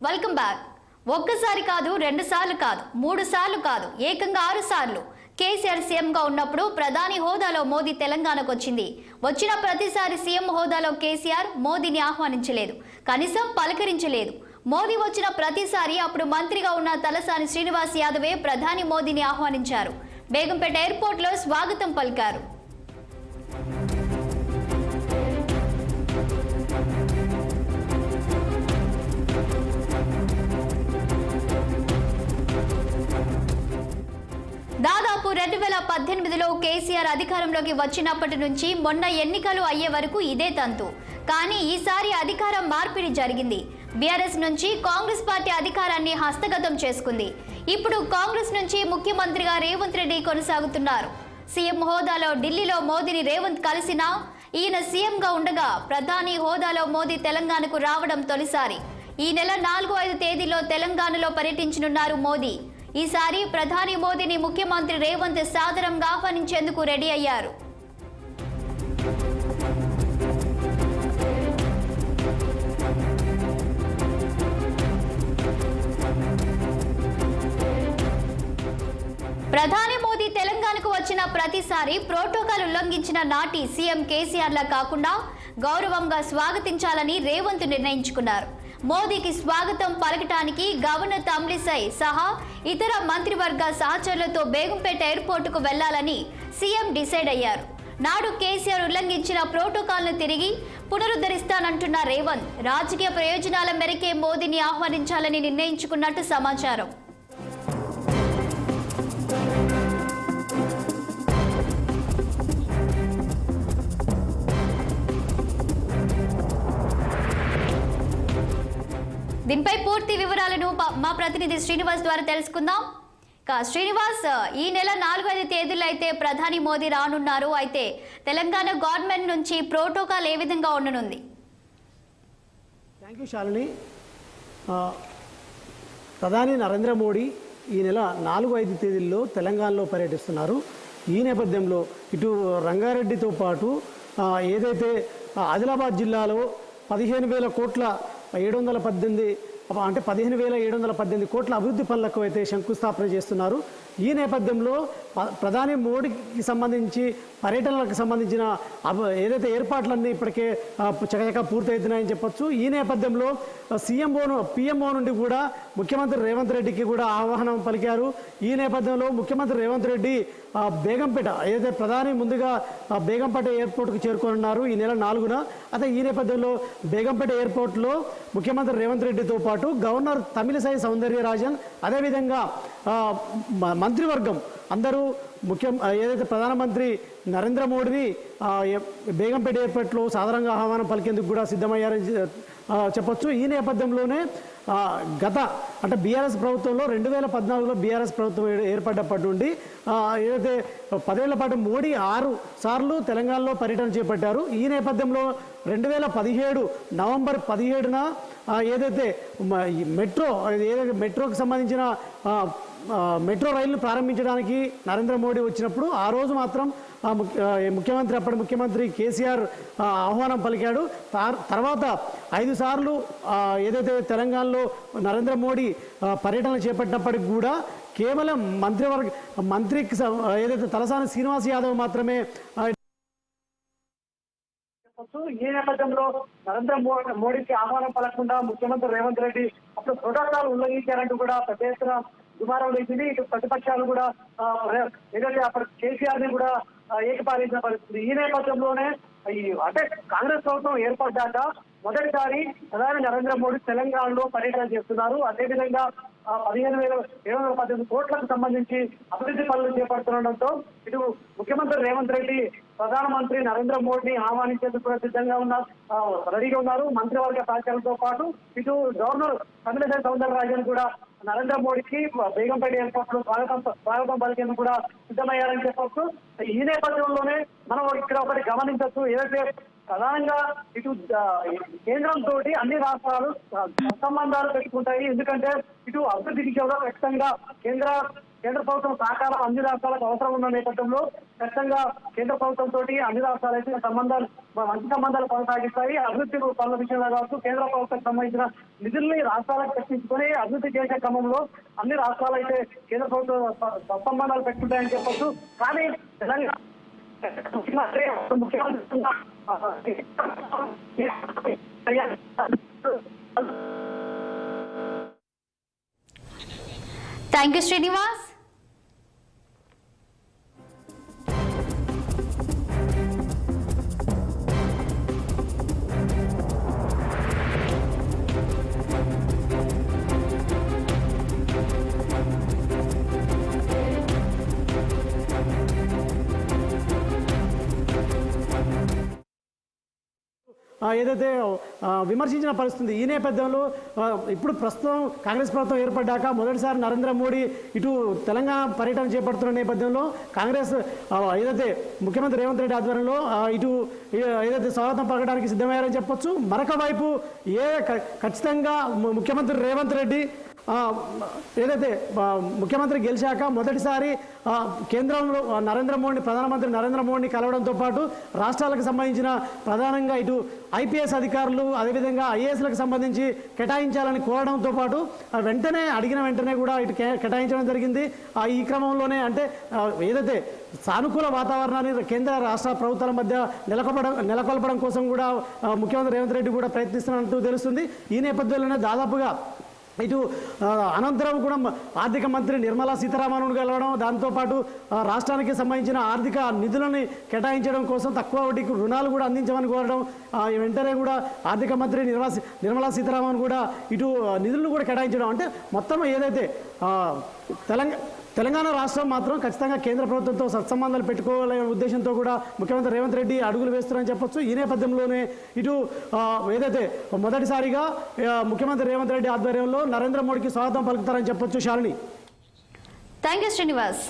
Welcome back. ఒక్కసారి కాదు, 2 సార్లు కాదు, 3 సార్లు కాదు, ఏకంగా 6 సార్లు కేసీఆర్ సీఎంగా ఉన్నప్పుడు ప్రధాని హోదాలో మోదీ తెలంగాణకు వచ్చిన ప్రతిసారి సీఎం హోదాలో కేసీఆర్ మోదీని ఆహ్వానించలేదు, కనీసం పలకరించలేదు. మోదీ వచ్చిన ప్రతిసారి అప్పుడు మంత్రిగా ఉన్న తలసాని శ్రీనివాస్ యాదవే ప్రధాని మోదీని ఆహ్వానించారు. బేగంపేట ఎయిర్పోర్ట్లో స్వాగతం పలికారు. దాదాపు 2018లో కేసీఆర్ అధికారంలోకి వచ్చినప్పటి నుంచి మొన్న ఎన్నికలు అయ్యే వరకు ఇదే తంతు. కానీ ఈసారి అధికారం మార్పిడి జరిగింది. బీఆర్ఎస్ నుంచి కాంగ్రెస్ పార్టీ అధికారాన్ని హస్తగతం చేసుకుంది. ఇప్పుడు కాంగ్రెస్ నుంచి ముఖ్యమంత్రిగా రేవంత్ రెడ్డి కొనసాగుతున్నారు. సీఎం హోదాలో ఢిల్లీలో మోదీని రేవంత్ కలిసినా ఈయన సీఎంగా ఉండగా ప్రధాని హోదాలో మోదీ తెలంగాణకు రావడం తొలిసారి. ఈ నెల 4-5 తేదీలో తెలంగాణలో పర్యటించనున్నారు మోదీ. ఈసారి ప్రధాని మోదీని ముఖ్యమంత్రి రేవంత్ సాదరంగా ఆహ్వానించేందుకు రెడీ అయ్యారు. ప్రధాని మోదీ తెలంగాణకు వచ్చిన ప్రతిసారి ప్రోటోకాల్ ఉల్లంఘించిన నాటి సీఎం కేసీఆర్లా కాకుండా గౌరవంగా స్వాగతించాలని రేవంత్ నిర్ణయించుకున్నారు. మోదీకి స్వాగతం పలకటానికి గవర్నర్ తమిళిసై సహా ఇతర మంత్రివర్గ సహచరులతో బేగంపేట ఎయిర్పోర్టుకు వెళ్లాలని సీఎం డిసైడ్ అయ్యారు. నాడు కేసీఆర్ ఉల్లంఘించిన ప్రోటోకాల్ను తిరిగి పునరుద్ధరిస్తానంటున్న రేవంత్ రాజకీయ ప్రయోజనాల మేరకే మోదీని ఆహ్వానించాలని నిర్ణయించుకున్నట్టు సమాచారం. దీనిపై పూర్తి వివరాలను మా ప్రతినిధి శ్రీనివాస్ ద్వారా తెలుసుకుందాం. శ్రీనివాస్, ఈ నెల 4-5 తేదీలో అయితే ప్రధాని మోదీ రానున్నారు. అయితే తెలంగాణ గవర్నమెంట్ నుంచి ప్రోటోకాల్ ఏ విధంగా ఉండనుంది? Thank you Shalini. ప్రధాని నరేంద్ర మోడీ ఈ నెల 4-5 తేదీల్లో తెలంగాణలో పర్యటిస్తున్నారు. ఈ నేపథ్యంలో ఇటు రంగారెడ్డితో పాటు ఏదైతే ఆదిలాబాద్ జిల్లాలో 15,000 కోట్ల 718 అంటే 15,718 కోట్ల అభివృద్ధి పనులకు అయితే శంకుస్థాపన చేస్తున్నారు. ఈ నేపథ్యంలో ప్రధాని మోడీకి సంబంధించి పర్యటనలకు సంబంధించిన ఏదైతే ఏర్పాట్లన్నీ ఇప్పటికే చకచకా పూర్తవుతున్నాయని చెప్పొచ్చు. ఈ నేపథ్యంలో పిఎంఓ నుండి కూడా ముఖ్యమంత్రి రేవంత్ రెడ్డికి కూడా ఆహ్వానం పలికారు. ఈ నేపథ్యంలో ముఖ్యమంత్రి రేవంత్ రెడ్డి బేగంపేట ఏదైతే ప్రధాని ముందుగా బేగంపేట ఎయిర్పోర్ట్కు చేరుకోనున్నారు ఈ నెల 4న. అయితే ఈ నేపథ్యంలో బేగంపేట ఎయిర్పోర్ట్లో ముఖ్యమంత్రి రేవంత్ రెడ్డితో పాటు గవర్నర్ తమిళిసై సౌందర్యరాజన్, అదేవిధంగా మంత్రివర్గం అందరూ ఏదైతే ప్రధానమంత్రి నరేంద్ర మోడీని బేగంపేట ఎయిర్పోర్ట్లో సాధారణంగా ఆహ్వానం పలికేందుకు కూడా సిద్ధమయ్యారని చెప్పొచ్చు. ఈ నేపథ్యంలోనే అంటే బీఆర్ఎస్ ప్రభుత్వంలో 2014లో బీఆర్ఎస్ ప్రభుత్వం ఏర్పడ్డప్పటి నుండి ఏదైతే 10 ఏళ్ల పాటు మోడీ 6 సార్లు తెలంగాణలో పర్యటన చేపట్టారు. ఈ నేపథ్యంలో 2017 నవంబర్ 17న ఏదైతే మెట్రోకి సంబంధించిన మెట్రో రైళ్లు ప్రారంభించడానికి నరేంద్ర మోడీ వచ్చినప్పుడు ఆ రోజు మాత్రం అప్పటి ముఖ్యమంత్రి కేసీఆర్ ఆహ్వానం పలికాడు. తర్వాత 5 సార్లు ఏదైతే తెలంగాణలో నరేంద్ర మోడీ పర్యటన చేపట్టినప్పటికి కూడా కేవలం మంత్రికి ఏదైతే తలసాని శ్రీనివాస్ యాదవ్ మాత్రమే. ఈ నేపథ్యంలో నరేంద్ర మోడీకి ఆహ్వానం పలకకుండా ముఖ్యమంత్రి రేవంత్ రెడ్డి అప్పుడు ప్రోటోకాల్ ఉల్లంఘించారంటూ కూడా పెద్ద ఎత్తున దుమారం వేసింది. ఇటు ప్రతిపక్షాలు కూడా ఏదైతే అప్పుడు కేసీఆర్ ని కూడా ఏకపాలించిన పరిస్థితి. ఈ నేపథ్యంలోనే అంటే కాంగ్రెస్ ప్రభుత్వం ఏర్పడ్డాక మొదటిసారి ప్రధాని నరేంద్ర మోడీ తెలంగాణలో పర్యటన చేస్తున్నారు. అదేవిధంగా 15,718 కోట్లకు సంబంధించి అభివృద్ధి పనులు చేపడుతుండటంతో ఇటు ముఖ్యమంత్రి రేవంత్ రెడ్డి ప్రధానమంత్రి నరేంద్ర మోడీని ఆహ్వానించేందుకు కూడా సిద్ధంగా రెడీగా ఉన్నారు. మంత్రివర్గ సహచరులతో పాటు ఇటు గవర్నర్ తమిళిసై సౌందరరాజన్ కూడా నరేంద్ర మోడీకి బేగంపేట ఎయిర్పోర్ట్ లో స్వాగతం పలికేందుకు కూడా సిద్ధమయ్యారని చెప్పొచ్చు. ఈ నేపథ్యంలోనే మనం ఇక్కడ ఒకటి గమనించవచ్చు. ఏదైతే ప్రధానంగా ఇటు కేంద్రంతో అన్ని రాష్ట్రాలు సంబంధాలు పెట్టుకుంటాయి. ఎందుకంటే ఇటు అభివృద్ధి విషయంలో ఖచ్చితంగా కేంద్ర ప్రభుత్వం సహకారం అన్ని రాష్ట్రాలకు అవసరం ఉన్న నేపథ్యంలో ఖచ్చితంగా కేంద్ర ప్రభుత్వంతో అన్ని రాష్ట్రాలు అయితే మంచి సంబంధాలు కొనసాగిస్తాయి. అభివృద్ధి పనుల విషయంలో కావచ్చు, కేంద్ర ప్రభుత్వానికి సంబంధించిన నిధుల్ని రాష్ట్రాలకు చర్చించుకొని అభివృద్ధి చేసే క్రమంలో అన్ని రాష్ట్రాలు అయితే కేంద్ర ప్రభుత్వం సత్సంబంధాలు పెట్టుకుంటాయని చెప్పొచ్చు. కానీ తెలంగాణ థ్యాంక్ యూ శ్రీనివాస్. ఏదైతే విమర్శించిన పరిస్థితి ఈ నేపథ్యంలో ఇప్పుడు ప్రస్తుతం కాంగ్రెస్ ప్రభుత్వం ఏర్పడ్డాక మొదటిసారి నరేంద్ర మోడీ ఇటు తెలంగాణ పర్యటన చేపడుతున్న నేపథ్యంలో కాంగ్రెస్ ఏదైతే ముఖ్యమంత్రి రేవంత్ రెడ్డి ఆధ్వర్యంలో ఇటు ఏదైతే స్వాగతం పలకడానికి సిద్ధమయ్యారని చెప్పొచ్చు. మరొక వైపు ఖచ్చితంగా ముఖ్యమంత్రి రేవంత్ రెడ్డి ఏదైతే ముఖ్యమంత్రి గెలిచాక మొదటిసారి కేంద్రంలో ప్రధానమంత్రి నరేంద్ర మోడీని కలవడంతో పాటు రాష్ట్రాలకు సంబంధించిన ప్రధానంగా ఇటు ఐపీఎస్ అధికారులు అదేవిధంగా ఐఏఎస్లకు సంబంధించి కేటాయించాలని కోరడంతో పాటు అడిగిన వెంటనే కూడా ఇటు కేటాయించడం జరిగింది. ఈ క్రమంలోనే అంటే ఏదైతే సానుకూల వాతావరణాన్ని కేంద్ర రాష్ట్ర ప్రభుత్వాల మధ్య నెలకొల్పడం కోసం కూడా ముఖ్యమంత్రి రేవంత్ రెడ్డి కూడా ప్రయత్నిస్తున్నట్టు తెలుస్తుంది. ఈ నేపథ్యంలోనే దాదాపుగా ఇటు అనంతరం కూడా ఆర్థిక మంత్రి నిర్మలా సీతారామన్ కలవడం, దాంతోపాటు రాష్ట్రానికి సంబంధించిన ఆర్థిక నిధులని కేటాయించడం కోసం తక్కువ వడ్డీకి రుణాలు కూడా అందించమని కోరడం, వెంటనే కూడా ఆర్థిక మంత్రి నిర్మలా సీతారామన్ కూడా ఇటు నిధులను కూడా కేటాయించడం. అంటే మొత్తం ఏదైతే తెలంగాణ రాష్ట్రం మాత్రం ఖచ్చితంగా కేంద్ర ప్రభుత్వంతో సత్సంబంధాలు పెట్టుకోవాలనే ఉద్దేశంతో కూడా ముఖ్యమంత్రి రేవంత్ రెడ్డి అడుగులు వేస్తున్నారని చెప్పొచ్చు. ఈ నేపథ్యంలోనే ఇటు ఏదైతే మొదటిసారిగా ముఖ్యమంత్రి రేవంత్ రెడ్డి ఆధ్వర్యంలో నరేంద్ర మోడీకి స్వాగతం పలుకుతారని చెప్పొచ్చు. శాలిని. Thank you Srinivas.